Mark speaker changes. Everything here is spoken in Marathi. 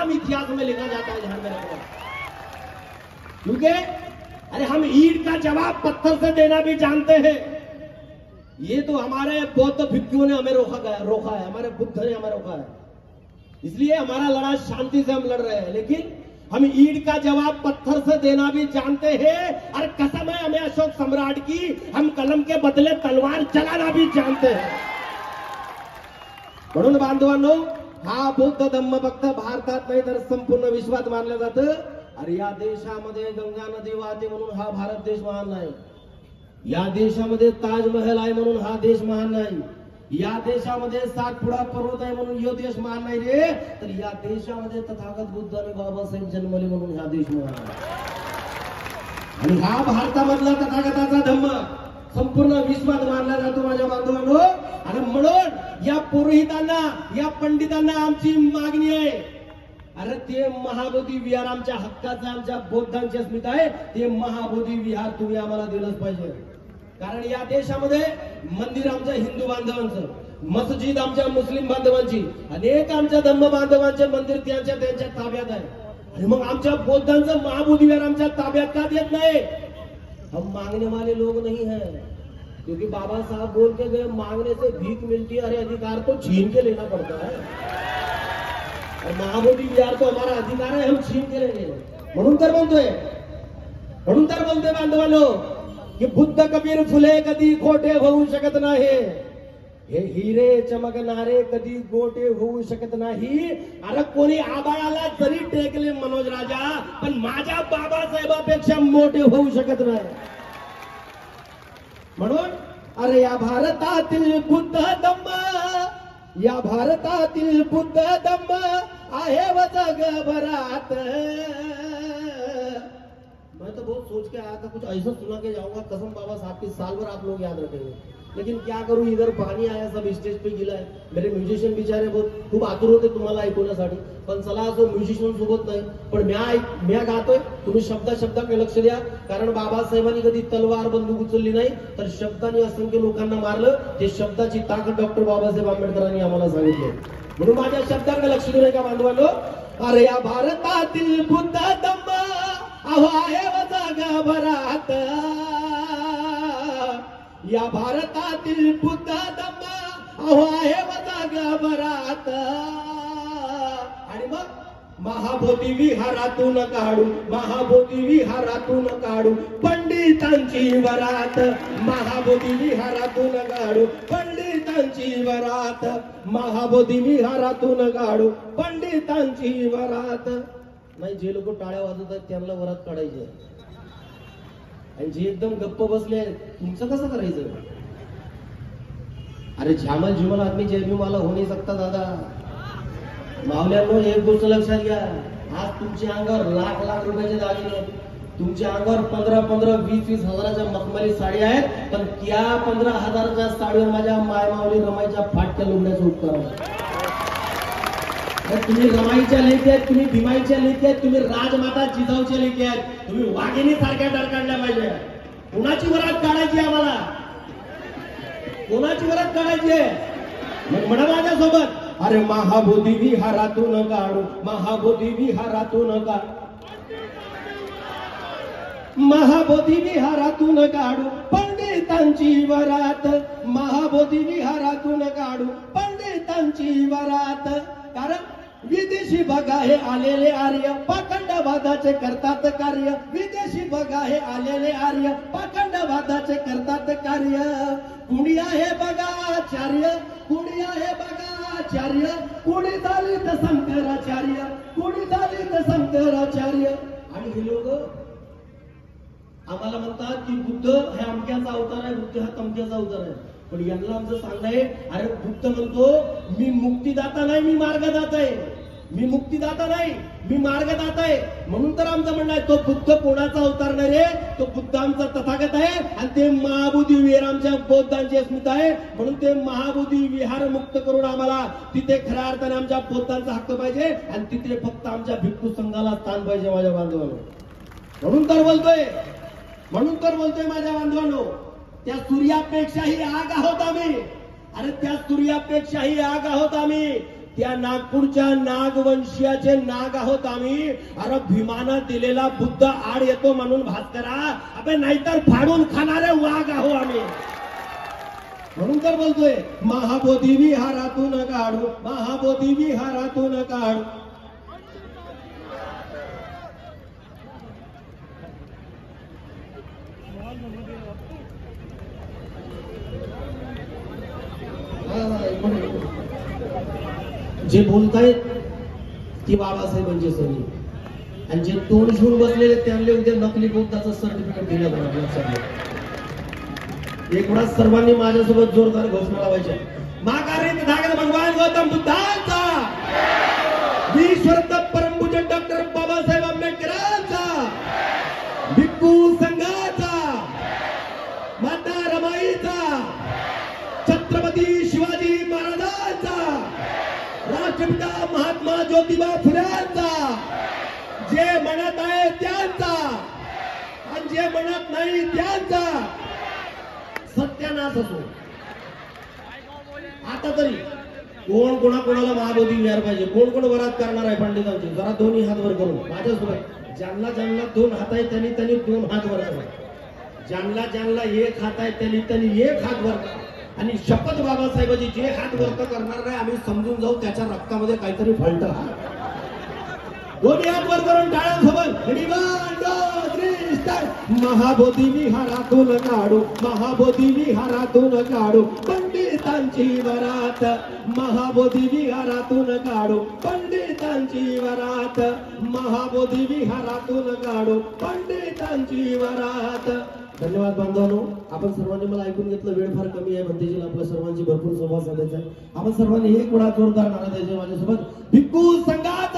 Speaker 1: नाम इतिहास में लिखा जाता है, ध्यान में रखना। क्योंकि अरे हम ईंट का जवाब पत्थर से देना भी जानते हैं। ये तो हमारे बौद्ध भिक्षुओं ने हमें रोका है, हमारे बुद्ध ने हमें रोका है। इसलिए हमारा लड़ाई शांति से हम लड़ रहे हैं, लेकिन हम ईंट का जवाब पत्थर से देना भी जानते हैं। और कसम है हमें अशोक सम्राट की, हम कलम के बदले तलवार चलाना भी जानते हैं। म्हणून बांधवांनो, हा बौद्ध धम्म फक्त भारतात नाही तर संपूर्ण विश्वात मानलं जातं। अरे या देशामध्ये गंगा नदी वाहते म्हणून हा भारत देश महान नाही, या देशामध्ये ताजमहल आहे म्हणून हा देश महान नाही, या देशामध्ये सातपुडा पर्वत आहे म्हणून यो देश महान नाही रे, तर या देशामध्ये तथागत बुद्ध आणि बाबासाहेब जन्मले म्हणून हा देश महान आहे। आणि हा भारतामधला तथागताचा धम्म संपूर्ण विश्वात मानला जातो माझ्या बांधवांनो। आणि म्हणून या पुरोहितांना, या पंडितांना आमची मागणी आहे, अरे ते महाबोधी विहार आमच्या हक्काचं, आमच्या बौद्धांची अस्मिता आहे, ते महाबोधी विहार तुम्ही आम्हाला दिलंच पाहिजे। कारण या देशामध्ये मंदिर आमच्या हिंदू बांधवांचं, मस्जिद आमच्या मुस्लिम बांधवांची, अनेक आमच्या धम्म बांधवांचे मंदिर त्यांच्या ताब्यात आहे। आणि मग आमच्या बौद्धांचं महाबोधी विहार आमच्या ताब्यात का देत नाही? हम मांगने वाले लोग नहीं है, क्योंकि बाबा साहब बोल के गए मांगने से भीख मिलती है, अरे अधिकार तो छीन के लेना पड़ता है। और महाबोधी विहार तो हमारा अधिकार है, हम छीन के लेंगे। म्हणून तर बोलतोय बांधवांनो की बुद्ध कबीर फुले कधी खोटे होऊ शकत नाही, हे हिरे चमकणारे कधी गोटे होऊ शकत नाही। अरे कोणी आबाळाला जरी टेकले मनोज राजा, पण माझ्या बाबासाहेबापेक्षा मोठे होऊ शकत नाही। म्हणून अरे या भारतातील बुद्ध धम्म, या भारतातील बुद्ध धम्म आहे व जगभरात। मैं तो बहुत सोच के आया था, कुछ ऐसा सुना के जाऊंगा, कसम बाबा साहब की, साल भर आप लोग याद रखेंगे। लेकिन क्या करूं, इधर पाणी आया, सब स्टेज पे गेलाय। मेरे म्युझिशियन बिचारे खूप आतुर होते तुम्हाला ऐकवण्यासाठी, पण चला असं म्युझिशियन सोबत नाही, पण म्या गातोय, तुम्ही शब्दाकडे लक्ष द्या। कारण बाबासाहेबांनी कधी तलवार बंदूक उचलली नाही, तर शब्दांनी असंख्य लोकांना मारलं। ते शब्दाची ताकद डॉक्टर बाबासाहेब आंबेडकरांनी आम्हाला सांगितली। म्हणून माझ्या शब्दाकडे लक्ष देऊ नका बांधवांनो। अरे या भारतातील बुद्ध धम्म अहो आहे व जगभरात, या भारतातील बुद्ध धम्म अहो आहे व जगभरात। आणि मग महाबोधी विहारातून काढू, महाबोधी विहारातून काढू पंडितांची वरात, महाबोधी विहारातून काढू पंडितांची वरात, महाबोधी विहारातून काढू पंडितांची वरात। नाही, जे लोक टाळ्या वाजवत आहेत त्यांना वरात काढायचे, आणि जे एकदम गप्प बसले तुमचं कसं करायचं? अरे झामल झुमल आदमी जेबी मला हो नाही सकता दादा। मावल्यांनो एक गोष्ट लक्षात घ्या, आज तुमच्या अंगावर लाख लाख रुपयाचे दागिने, तुमच्या अंगावर 15-15, 20-20 हजाराच्या मखमली साडी आहेत, पण त्या 15 हजाराच्या साडीवर माझ्या मायमावली रमाईच्या फाटक्या लुगड्याचा उपकार आहे। तुम्ही रमाईच्या लेकी आहेत, तुम्ही भीमाईच्या लेकी आहेत, तुम्ही राजमाता जिजाऊच्या लेकी आहेत, तुम्ही वाघिणी सारख्या डरकाढल्या पाहिजे। कोणाची वरात काढायची आम्हाला, कोणाची वरात काढायची आहे? मग म्हणा माझ्यासोबत, अरे महाबोधी विहारातून काढू, महाबोधी विहारातून काढू, महाबोधी विहारातून काढू पंडितांची वरात, महाबोधी विहारातून काढू पंडितांची वरात। कारण विदेशी बघा हे आलेले आर्य पाखंडवादाचे करतात कार्य, विदेशी बघा हे आलेले आर्य पाखंडवादाचे करतात कार्य। कुणी आहे बघा आचार्य, कुणी आहे बघा आचार्य, कुणी दलित शंकराचार्य, कुणी दलित शंकराचार्य। आणि हे लोक आम्हाला म्हणतात की बुद्ध हे अमक्याचा अवतार आहे, बुद्ध हा तमक्याचा अवतार आहे। पण यांना आमचं सांगणं आहे, अरे बुद्ध म्हणतो मी मुक्तिदाता नाही, मी मार्गदाता आहे, मी मुक्तिदाता नाही, मी मार्गदाता आहे। म्हणून तर आमचं म्हणणं आहे, तो बुद्ध कोणाचा अवतार नाही रे, तो बुद्ध आमचा तथागत आहे, आणि ते महाबोधी विहार आमच्या बौद्धांची अस्मिता आहे। म्हणून ते महाबोधी विहार मुक्त करून आम्हाला तिथे खऱ्या अर्थाने आमच्या बौद्धांचा हक्क पाहिजे, आणि तिथे फक्त आमच्या भिक्खू संघाला स्थान पाहिजे माझ्या बांधवांनो। म्हणून तर बोलतोय माझ्या बांधवांनो, त्या सूर्यापेक्षाही आग आहोत आम्ही, अरे त्या सूर्यापेक्षाही आग आहोत आम्ही। त्या नागपूरच्या नागवंशीयाचे नाग आहोत आम्ही. अरे भीमानं दिलेला बुद्ध आड येतो म्हणून भास्करा, अबे नाहीतर फाडून खाणारे वाघ आहो आम्ही. म्हणून तर बोलतोय महाबोधी विहारातून काढू, महाबोधी विहारातून काढू. जे बोलतायत ती बाबासाहेबांची सवयी, आणि जे तोंड शिवून बसलेले त्यांना उद्या नकली बुद्धाचं सर्टिफिकेट दिलं जाणार. एकूणच सर्वांनी माझ्यासोबत जोरदार घोषणा लावायच्या. माघारी धागत भगवान गौतम बुद्धांचा, विश्वरत्न परमपूज्य डॉक्टर बाबासाहेब आंबेडकरांचा, भिक्खू संघाचा, माता रमाईचा, छत्रपती शिवाजी महाराजांचा, राष्ट्रपिता महात्मा ज्योतिबा फुल्यांचा, जे म्हणत आहे त्यांचा आणि जे म्हणत नाही त्यांचा सत्यानाश असो. आता तरी कोण कोणाला महाबोधी मिळायला पाहिजे, कोण कोण वरात करणार आहे पंडितांची, जरा दोन्ही हात वर करून माझ्यासोबत. ज्यांना ज्यांना दोन हात आहे त्यांनी दोन हात वर करा, ज्यांना एक हात आहे त्यांनी एक हात वर करा. आणि शपथ बाबासाहेबांची जे हात वरत करणार नाही आम्ही समजून जाऊ त्याच्या रक्तामध्ये काहीतरी फळत. दोन्ही हात वर करून टाळ्यांसोबत महाबोधी विहारातून काढू, महाबोधी विहारातून काढू पंडितांची वरात, महाबोधी विहारातून काढू पंडितांची वरात, महाबोधी विहारातून काढू पंडितांची वरात. धन्यवाद बांधवांनो. आपण सर्वांनी मला ऐकून घेतलं. वेळ फार कमी आहे, भंतेजीला आपल्या सर्वांची भरपूर संवाद साधायचा आहे. आपण सर्वांनी एक वेळा जोरदार नारा द्यायचे माझ्यासोबत. भिक्खू संघाचा